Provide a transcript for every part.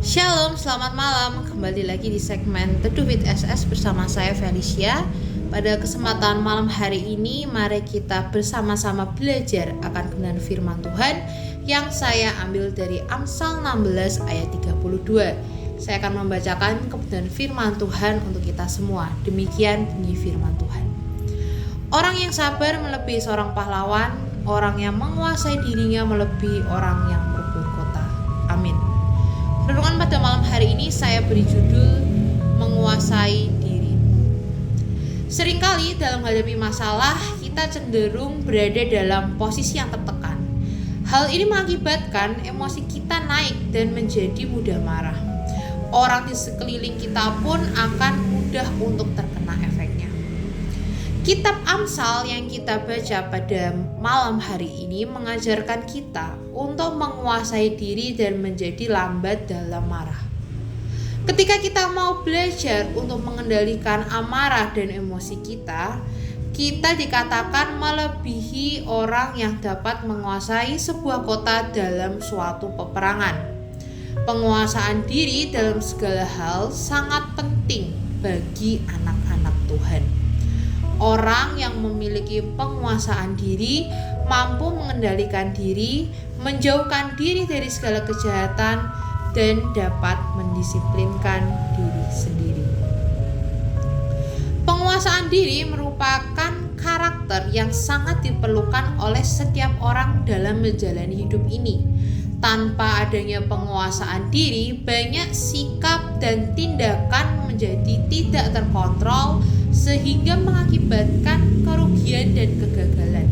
Shalom, selamat malam. Kembali lagi di segmen Teduh with SS bersama saya Felicia. Pada kesempatan malam hari ini, mari kita bersama-sama belajar akan kebenaran firman Tuhan yang saya ambil dari Amsal 16 ayat 32. Saya akan membacakan kebenaran firman Tuhan untuk kita semua. Demikian bunyi firman Tuhan. Orang yang sabar melebihi seorang pahlawan, orang yang menguasai dirinya melebihi orang yang merebut kota. Amin. Renungan pada malam hari ini saya beri judul menguasai diri. Seringkali dalam menghadapi masalah kita cenderung berada dalam posisi yang tertekan. Hal ini mengakibatkan emosi kita naik dan menjadi mudah marah. Orang di sekeliling kita pun akan mudah untuk terkena efeknya. Kitab Amsal yang kita baca pada malam hari ini mengajarkan kita untuk menguasai diri dan menjadi lambat dalam marah. Ketika kita mau belajar untuk mengendalikan amarah dan emosi kita dikatakan melebihi orang yang dapat menguasai sebuah kota dalam suatu peperangan. Penguasaan diri dalam segala hal sangat penting bagi anak-anak Tuhan. Orang yang memiliki penguasaan diri mampu mengendalikan diri, menjauhkan diri dari segala kejahatan, dan dapat mendisiplinkan diri sendiri. Penguasaan diri merupakan karakter yang sangat diperlukan oleh setiap orang dalam menjalani hidup ini. Tanpa adanya penguasaan diri, banyak sikap dan tindakan menjadi tidak terkontrol sehingga mengakibatkan kerugian dan kegagalan.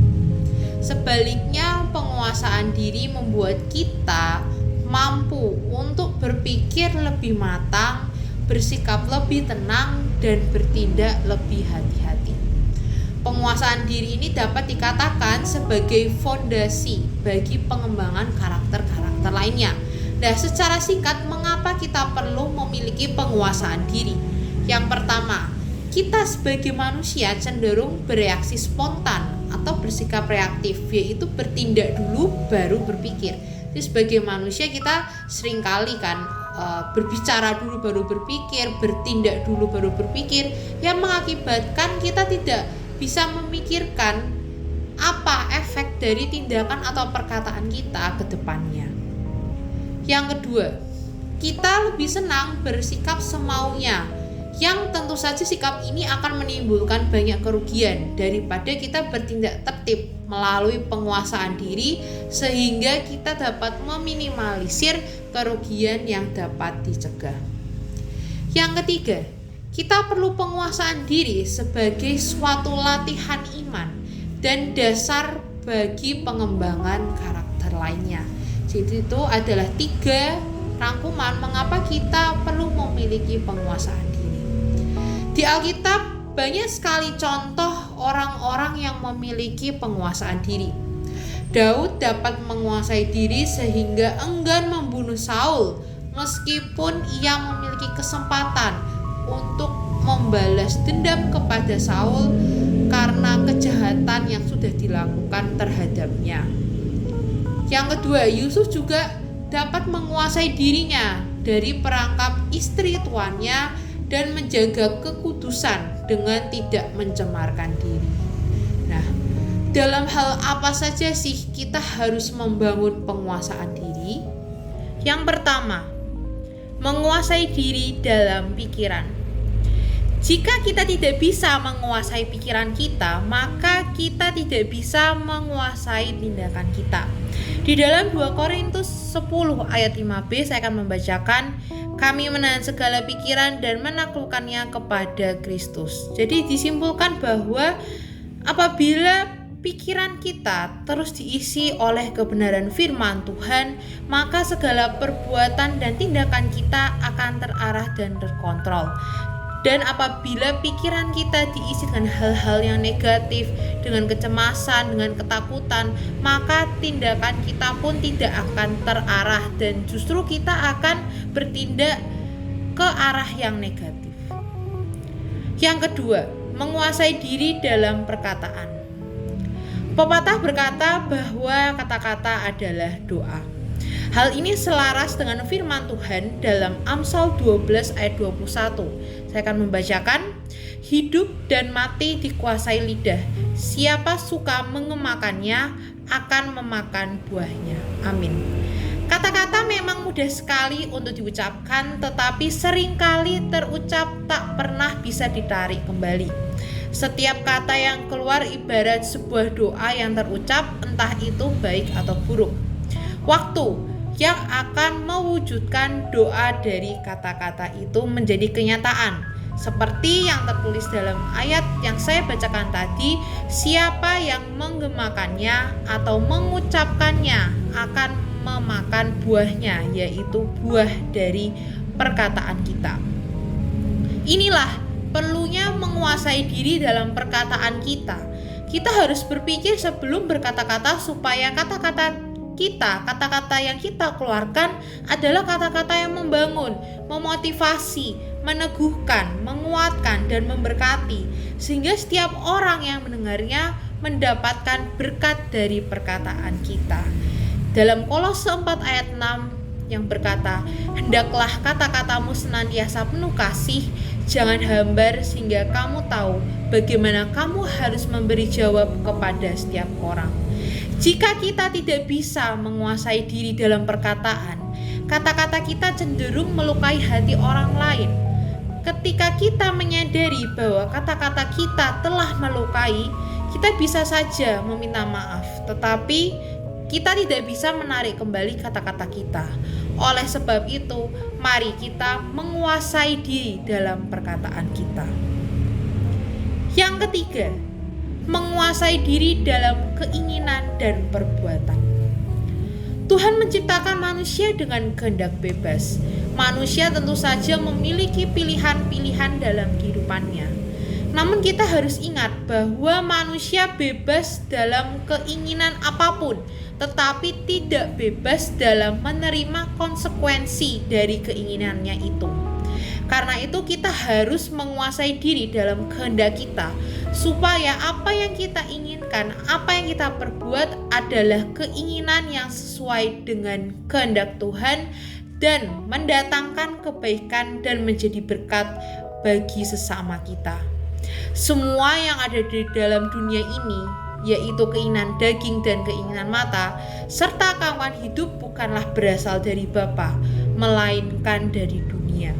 Sebaliknya, penguasaan diri membuat kita mampu untuk berpikir lebih matang, bersikap lebih tenang, dan bertindak lebih hati-hati. Penguasaan diri ini dapat dikatakan sebagai fondasi bagi pengembangan karakter-karakter lainnya. Nah, secara singkat, mengapa kita perlu memiliki penguasaan diri? Yang pertama, kita sebagai manusia cenderung bereaksi spontan atau bersikap reaktif, yaitu bertindak dulu baru berpikir. Jadi sebagai manusia kita seringkali berbicara dulu baru berpikir, bertindak dulu baru berpikir, yang mengakibatkan kita tidak bisa memikirkan apa efek dari tindakan atau perkataan kita ke depannya. Yang kedua, kita lebih senang bersikap semaunya, yang tentu saja sikap ini akan menimbulkan banyak kerugian daripada kita bertindak tertib melalui penguasaan diri sehingga kita dapat meminimalisir kerugian yang dapat dicegah. Yang ketiga, kita perlu penguasaan diri sebagai suatu latihan iman dan dasar bagi pengembangan karakter lainnya. Jadi itu adalah 3 rangkuman mengapa kita perlu memiliki penguasaan diri. Di Alkitab banyak sekali contoh orang-orang yang memiliki penguasaan diri. Daud dapat menguasai diri sehingga enggan membunuh Saul meskipun ia memiliki kesempatan untuk membalas dendam kepada Saul karena kejahatan yang sudah dilakukan terhadapnya. Yang kedua, Yusuf juga dapat menguasai dirinya dari perangkap istri tuannya dan menjaga kekudusan dengan tidak mencemarkan diri. Nah, dalam hal apa saja sih kita harus membangun penguasaan diri? Yang pertama, menguasai diri dalam pikiran. Jika kita tidak bisa menguasai pikiran kita, maka kita tidak bisa menguasai tindakan kita. Di dalam 2 Korintus 10 ayat 5b saya akan membacakan, kami menahan segala pikiran dan menaklukkannya kepada Kristus. Jadi disimpulkan bahwa apabila pikiran kita terus diisi oleh kebenaran firman Tuhan, maka segala perbuatan dan tindakan kita akan terarah dan terkontrol. Dan apabila pikiran kita diisi dengan hal-hal yang negatif, dengan kecemasan, dengan ketakutan, maka tindakan kita pun tidak akan terarah dan justru kita akan bertindak ke arah yang negatif. Yang kedua, menguasai diri dalam perkataan. Pepatah berkata bahwa kata-kata adalah doa. Hal ini selaras dengan firman Tuhan dalam Amsal 12 ayat 21. Saya akan membacakan. Hidup dan mati dikuasai lidah. Siapa suka mengemakannya akan memakan buahnya. Amin. Kata-kata memang mudah sekali untuk diucapkan, tetapi seringkali terucap tak pernah bisa ditarik kembali. Setiap kata yang keluar ibarat sebuah doa yang terucap, entah itu baik atau buruk. Waktu yang akan mewujudkan doa dari kata-kata itu menjadi kenyataan. Seperti yang tertulis dalam ayat yang saya bacakan tadi, siapa yang menggemakannya atau mengucapkannya akan memakan buahnya, yaitu buah dari perkataan kita. Inilah perlunya menguasai diri dalam perkataan kita. Kita harus berpikir sebelum berkata-kata supaya kata-kata yang kita keluarkan adalah kata-kata yang membangun, memotivasi, meneguhkan, menguatkan, dan memberkati, sehingga setiap orang yang mendengarnya mendapatkan berkat dari perkataan kita. Dalam Kolose 4 ayat 6 yang berkata, hendaklah kata-katamu senantiasa penuh kasih, jangan hambar, sehingga kamu tahu bagaimana kamu harus memberi jawab kepada setiap orang. Jika kita tidak bisa menguasai diri dalam perkataan, kata-kata kita cenderung melukai hati orang lain. Ketika kita menyadari bahwa kata-kata kita telah melukai, kita bisa saja meminta maaf, tetapi kita tidak bisa menarik kembali kata-kata kita. Oleh sebab itu, mari kita menguasai diri dalam perkataan kita. Yang ketiga, menguasai diri dalam keinginan dan perbuatan. Tuhan menciptakan manusia dengan kehendak bebas. Manusia tentu saja memiliki pilihan-pilihan dalam kehidupannya. Namun kita harus ingat bahwa manusia bebas dalam keinginan apapun, tetapi tidak bebas dalam menerima konsekuensi dari keinginannya itu. Karena itu kita harus menguasai diri dalam kehendak kita, supaya apa yang kita inginkan, apa yang kita perbuat adalah keinginan yang sesuai dengan kehendak Tuhan dan mendatangkan kebaikan dan menjadi berkat bagi sesama kita. Semua yang ada di dalam dunia ini, yaitu keinginan daging dan keinginan mata, serta kawan hidup bukanlah berasal dari Bapa, melainkan dari dunia.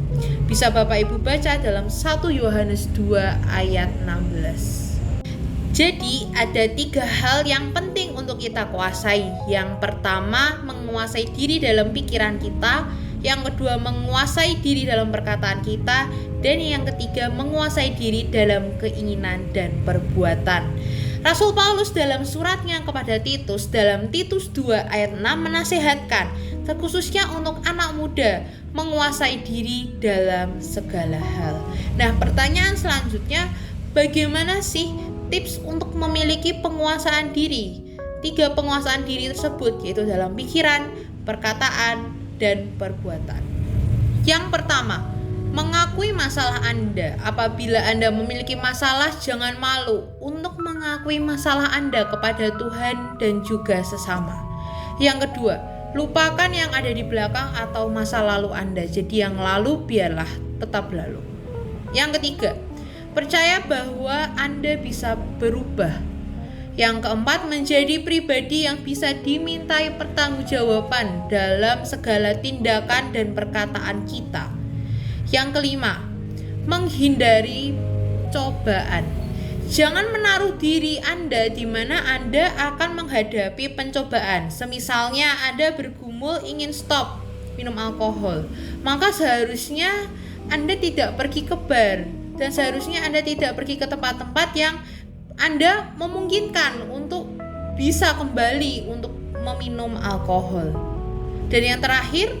Bisa Bapak Ibu baca dalam 1 Yohanes 2 ayat 16. Jadi ada 3 hal yang penting untuk kita kuasai. Yang pertama, menguasai diri dalam pikiran kita. Yang kedua, menguasai diri dalam perkataan kita. Dan yang ketiga, menguasai diri dalam keinginan dan perbuatan. Rasul Paulus dalam suratnya kepada Titus, dalam Titus 2 ayat 6 menasehatkan, terkhususnya untuk anak muda, menguasai diri dalam segala hal. Nah, pertanyaan selanjutnya, bagaimana sih tips untuk memiliki penguasaan diri? 3 penguasaan diri tersebut, yaitu dalam pikiran, perkataan, dan perbuatan. Yang pertama, mengakui masalah Anda. Apabila Anda memiliki masalah, jangan malu untuk mengakui masalah Anda kepada Tuhan dan juga sesama. Yang kedua, lupakan yang ada di belakang atau masa lalu Anda. Jadi yang lalu biarlah tetap lalu. Yang ketiga, percaya bahwa Anda bisa berubah. Yang keempat, menjadi pribadi yang bisa dimintai pertanggungjawaban dalam segala tindakan dan perkataan kita. Yang kelima, menghindari cobaan. Jangan menaruh diri Anda di mana Anda akan menghadapi pencobaan. Semisalnya Anda bergumul ingin stop minum alkohol, maka seharusnya Anda tidak pergi ke bar, dan seharusnya Anda tidak pergi ke tempat-tempat yang Anda memungkinkan untuk bisa kembali untuk meminum alkohol. Dan yang terakhir,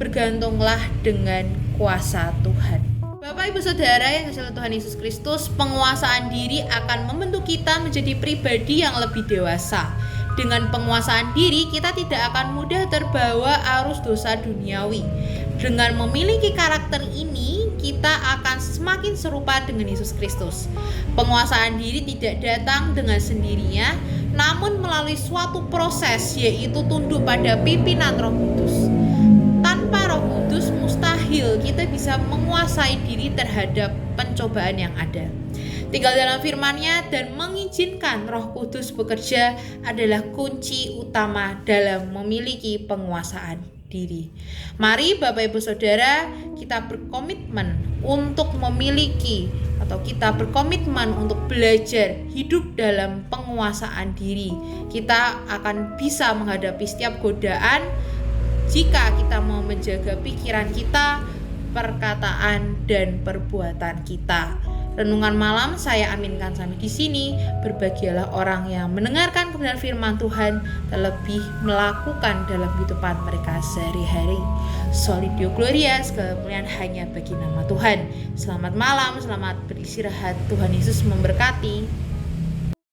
bergantunglah dengan kuasa Tuhan. Bapak Ibu Saudara yang dikasihi Tuhan Yesus Kristus, penguasaan diri akan membentuk kita menjadi pribadi yang lebih dewasa. Dengan penguasaan diri, kita tidak akan mudah terbawa arus dosa duniawi. Dengan memiliki karakter ini, kita akan semakin serupa dengan Yesus Kristus. Penguasaan diri tidak datang dengan sendirinya, namun melalui suatu proses, yaitu tunduk pada pimpinan Roh Kudus. Tanpa Roh Kudus mustahil kita bisa menguasai diri terhadap pencobaan yang ada. Tinggal dalam firman-Nya dan mengizinkan Roh Kudus bekerja adalah kunci utama dalam memiliki penguasaan diri. Mari Bapak Ibu Saudara, kita berkomitmen untuk memiliki atau kita berkomitmen untuk belajar hidup dalam penguasaan diri. Kita akan bisa menghadapi setiap godaan jika kita mau menjaga pikiran kita, perkataan, dan perbuatan kita. Renungan malam saya aminkan sampai di sini. Berbahagialah orang yang mendengarkan kebenaran firman Tuhan, terlebih melakukan dalam kehidupan mereka sehari-hari. Soli Deo Gloria, segala kemuliaan hanya bagi nama Tuhan. Selamat malam, selamat beristirahat. Tuhan Yesus memberkati.